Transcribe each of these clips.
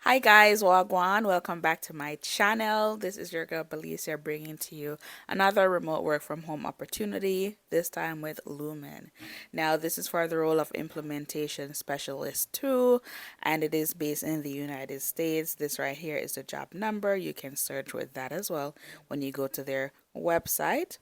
Hi guys, Wagwan. Welcome back to my channel. This is your girl Ballecia bringing to you another remote work from home opportunity, this time with Lumen. Now, this is for the role of implementation specialist 2, and it is based in the United States. This right here is the job number. You can search with that as well when you go to their website.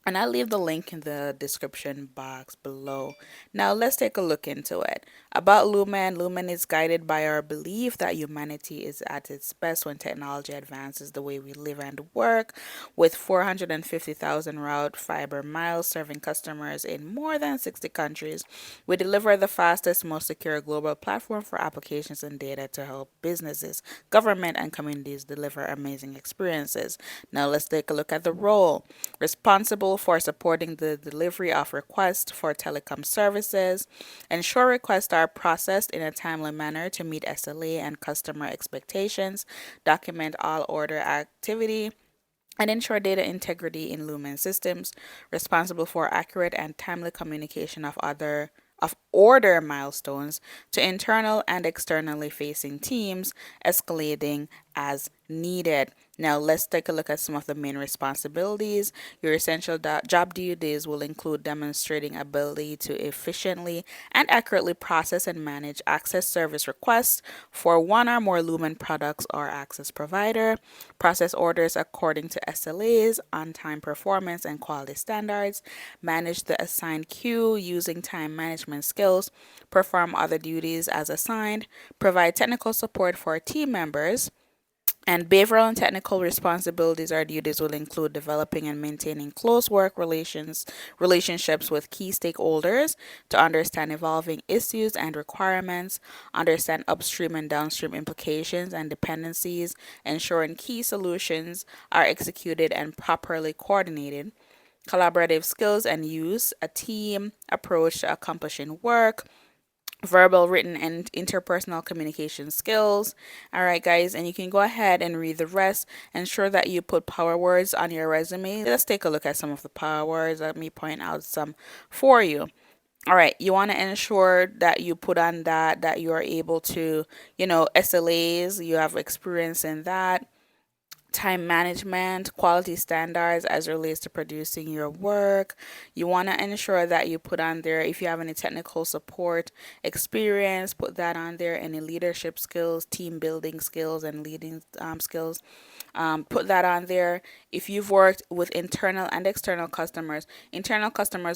And I'll leave the link in the description box below. Now let's take a look into it. About Lumen, Lumen is guided by our belief that humanity is at its best when technology advances the way we live and work. With 450,000 route fiber miles serving customers in more than 60 countries, we deliver the fastest, most secure global platform for applications and data to help businesses, government, and communities deliver amazing experiences. Now let's take a look at the role. Responsible for supporting the delivery of requests for telecom services, ensure requests are processed in a timely manner to meet SLA and customer expectations, document all order activity, and ensure data integrity in Lumen systems, responsible for accurate and timely communication of order milestones to internal and externally facing teams, escalating as needed. Now, let's take a look at some of the main responsibilities. Your essential job duties will include demonstrating ability to efficiently and accurately process and manage access service requests for one or more Lumen products or access provider, process orders according to SLAs, on-time performance, and quality standards, manage the assigned queue using time management skills, perform other duties as assigned, provide technical support for team members, and behavioral and technical responsibilities or duties will include developing and maintaining close work relationships with key stakeholders to understand evolving issues and requirements, understand upstream and downstream implications and dependencies, ensuring key solutions are executed and properly coordinated, collaborative skills and use a team approach to accomplishing work, verbal, written, and interpersonal communication skills. All right, guys, and you can go ahead and read the rest. Ensure that you put power words on your resume. Let's take a look at some of the power words. Let me point out some for you. All right, you want to ensure that you put on that you are able to, SLAs, you have experience in that, time management, quality standards as it relates to producing your work. You want to ensure that you put on there if you have any technical support experience, put that on there. Any leadership skills, team building skills, and leading skills, put that on there. If you've worked with internal and external customers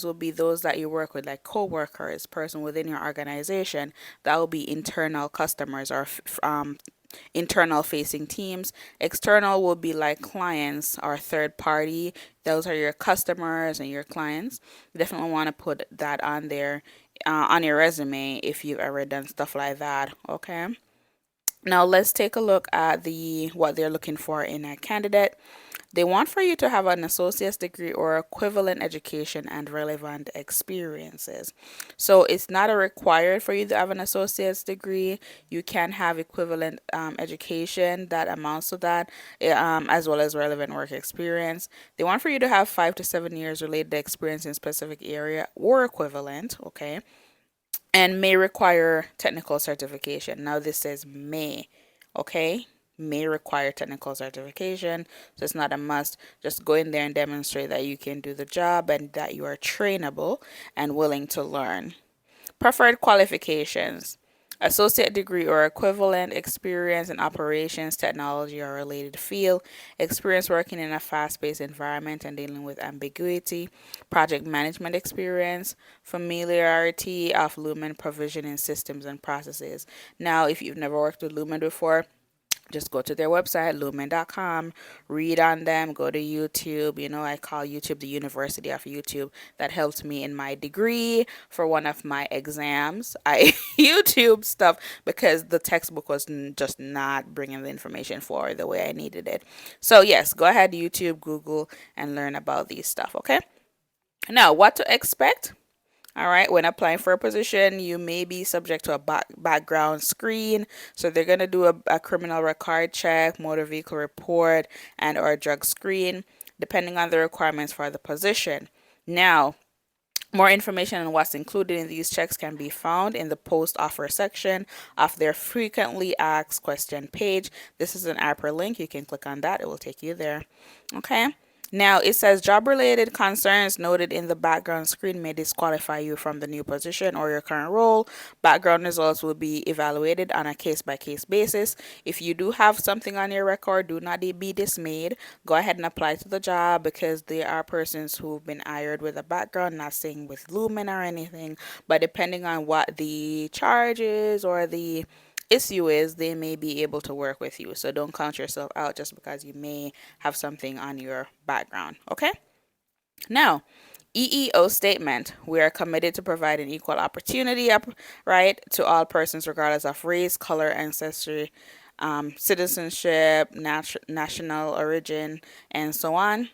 will be those that you work with, like co-workers, person within your organization. That will be internal customers or internal facing teams. External will be like clients or third party. Those are your customers and your clients. You definitely want to put that on there on your resume if you've ever done stuff like that. Okay. Now let's take a look at the what they're looking for in a candidate. They want for you to have an associate's degree or equivalent education and relevant experiences. So it's not a required for you to have an associate's degree. You can have equivalent education that amounts to that, as well as relevant work experience. They want for you to have 5 to 7 years related experience in specific area or equivalent. Okay, and may require technical certification. Now this says may, okay? May require technical certification, so it's not a must. Just go in there and demonstrate that you can do the job and that you are trainable and willing to learn. Preferred qualifications: associate degree or equivalent, experience in operations, technology, or related field, experience working in a fast paced environment and dealing with ambiguity, project management experience, familiarity of Lumen provisioning systems and processes. Now, if you've never worked with Lumen before, just go to their website, lumen.com, read on them, go to YouTube. I call YouTube the University of YouTube. That helped me in my degree for one of my exams. I YouTube stuff because the textbook was just not bringing the information forward the way I needed it. So, yes, go ahead, YouTube, Google, and learn about these stuff, okay? Now, what to expect? All right, when applying for a position, you may be subject to a background screen. So they're going to do a criminal record check, motor vehicle report, and or drug screen, depending on the requirements for the position. Now, More information on what's included in these checks can be found in the post offer section of their frequently asked question page. This is an hyperlink. You can click on that, it will take you there. Okay. Now it says job related concerns noted in the background screen may disqualify you from the new position or your current role. Background results will be evaluated on a case by case basis. If you do have something on your record, do not be dismayed. Go ahead and apply to the job because there are persons who've been hired with a background, not saying with Lumen or anything, but depending on what the charge is or the issue is, they may be able to work with you. So don't count yourself out just because you may have something on your background. Okay? Now, EEO statement. We are committed to providing equal opportunity, right, to all persons regardless of race, color, ancestry, citizenship, national origin, and so on.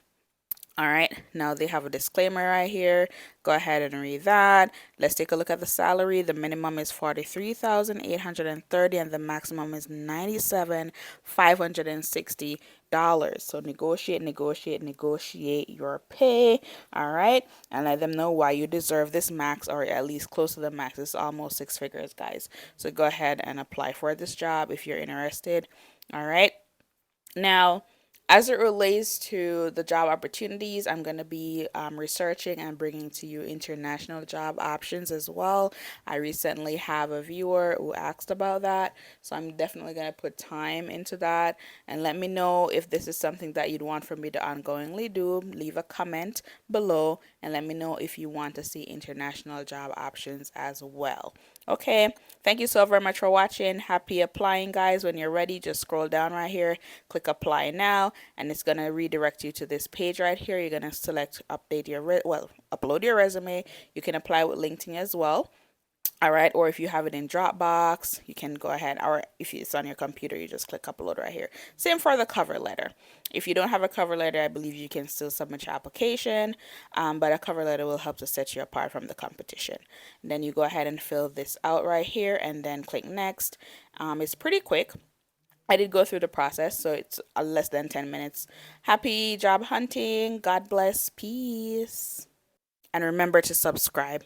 All right, now they have a disclaimer right here. Go ahead and read that. Let's take a look at the salary. The minimum is $43,830 and the maximum is $97,560. So negotiate your pay. All right, and let them know why you deserve this max or at least close to the max. It's almost six figures, guys. So go ahead and apply for this job if you're interested. All right. Now, as it relates to the job opportunities, I'm going to be researching and bringing to you international job options as well. I recently have a viewer who asked about that, so I'm definitely going to put time into that. And let me know if this is something that you'd want for me to ongoingly do. Leave a comment below and let me know if you want to see international job options as well. Okay, thank you so very much for watching. Happy applying, guys. When you're ready, just scroll down right here, click apply now, and it's going to redirect you to this page right here. You're going to select update your upload your resume. You can apply with LinkedIn as well. All right, or if you have it in Dropbox, you can go ahead, or if it's on your computer, you just click upload right here. Same for the cover letter. If you don't have a cover letter, I believe you can still submit your application, but a cover letter will help to set you apart from the competition. And then you go ahead and fill this out right here and then click next. It's pretty quick. I did go through the process, so it's less than 10 minutes. Happy job hunting. God bless. Peace. And remember to subscribe.